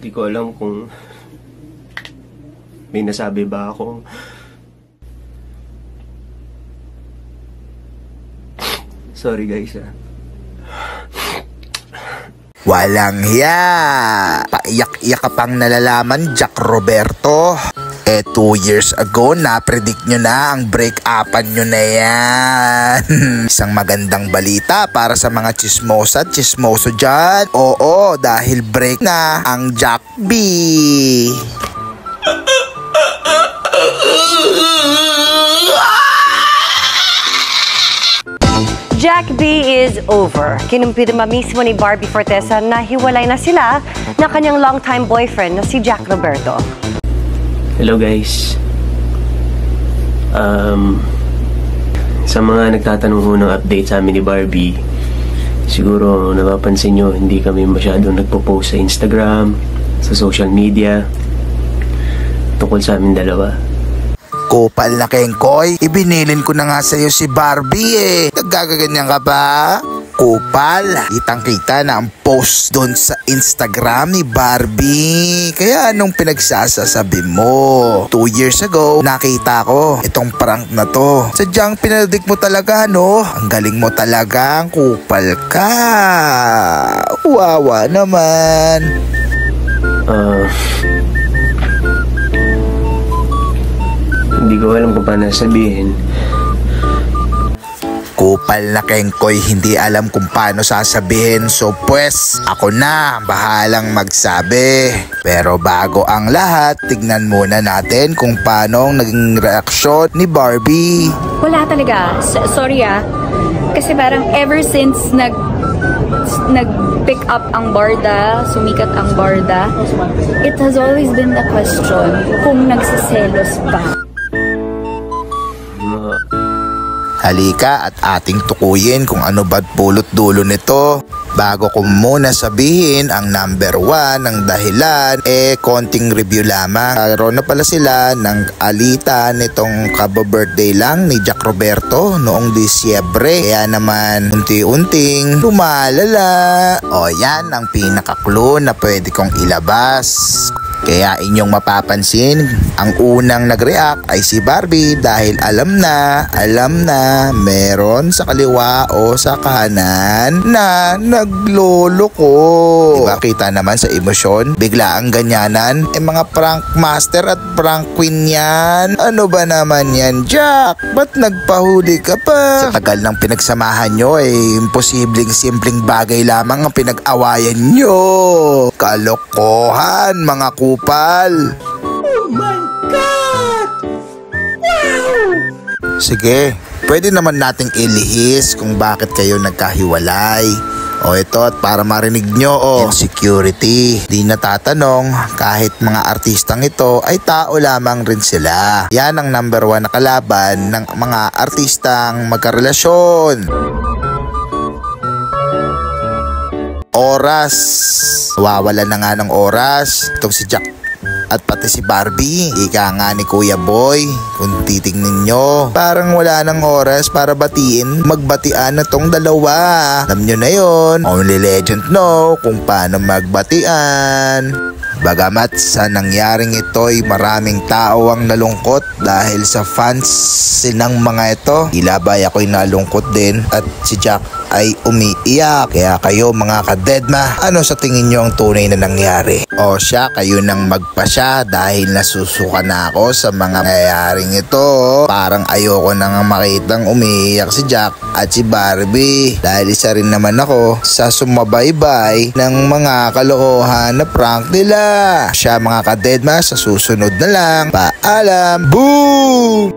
Di ko alam kung may nasabi ba ako. Sorry guys Walang hiya! Paiyak-iyak ka pang nalalaman, Jack Roberto. 2 years ago, na-predict nyo na ang break-upan nyo na yan. Isang magandang balita para sa mga chismosa at chismoso dyan. Oo, dahil break na ang Jack B. Jack B is over. Kinumpirma mismo ni Barbie Fortesa na hiwalay na sila ng kanyang longtime boyfriend na si Jack Roberto. Hello guys. Sa mga nagtatanong ho ng update sa amin ni Barbie, siguro napapansin nyo, hindi kami masyadong nagpo-post sa Instagram, sa social media, tungkol sa amin dalawa. Kupal na kengkoy, ibinilin ko na nga sa'yo si Barbie eh. Naggagaganyan ka ba? Kupal, kitang-kita na ang post doon sa Instagram ni Barbie. Kaya anong pinagsasasabi mo? 2 years ago, nakita ko itong prank na to. Sadyang pinaldik mo talaga, no? Ang galing mo talagang kupal ka. Wawa naman. Hindi ko alam kung paano sabihin. Kupal na kengkoy, hindi alam kung paano sasabihin. So pues, ako na bahalang magsabi. Pero bago ang lahat, tignan muna natin kung paano naging reaksyon ni Barbie. Wala talaga. Sorry kasi parang ever since nag-pick up ang Barda, sumikat ang Barda, it has always been the question kung nagsiselos ba. Halika at ating tukuyin kung ano ba't pulot dulo nito. Bago ko muna sabihin ang number 1 ng dahilan, konting review lamang. Karoon na pala sila ng alitan nitong kabo-birthday lang ni Jack Roberto noong Disyembre. Kaya naman unti-unting lumalala. O yan ang pinaka-clue na pwede kong ilabas. Kaya inyong mapapansin, ang unang nag-react ay si Barbie dahil alam na meron sa kaliwa o sa kanan na nagloloko. Diba kita naman sa emosyon, bigla ang ganyanan, mga prank master at prank queen yan. Ano ba naman yan, Jack? Ba't nagpahuli ka pa? Sa tagal ng pinagsamahan nyo, imposibleng simpleng bagay lamang ang pinag-awayan nyo. Kalokohan, mga kupal. Oh my God! Wow! Sige, pwede naman nating ilihis kung bakit kayo nagkahiwalay. O ito, at para marinig nyo, insecurity. Di natatanong, kahit mga artistang ito ay tao lamang rin sila. Yan ang number 1 na kalaban ng mga artistang magkarelasyon. Oras. Wawala na nga ng oras itong si Jack at pati si Barbie. Ika nga ni Kuya Boy, kung titingnan nyo, parang wala ng oras para batiin, magbatian na tong dalawa. Alam nyo na yun, only legend know kung paano magbatian. Bagamat sa nangyaring ito'y maraming tao ang nalungkot dahil sa fans ng mga ito. Ilabay ako'y nalungkot din at si Jack ay umiiyak. Kaya kayo mga ka-deadma, ano sa tingin nyo ang tunay na nangyari? O siya, kayo nang magpasya dahil nasusuka na ako sa mga nangyayaring ito. Parang ayoko nang makitang umiiyak si Jack at si Barbie dahil isa rin naman ako sa sumabaybay ng mga kalokohan na prank nila. Siya mga ka-deadma, sa susunod na lang. Paalam! Boom!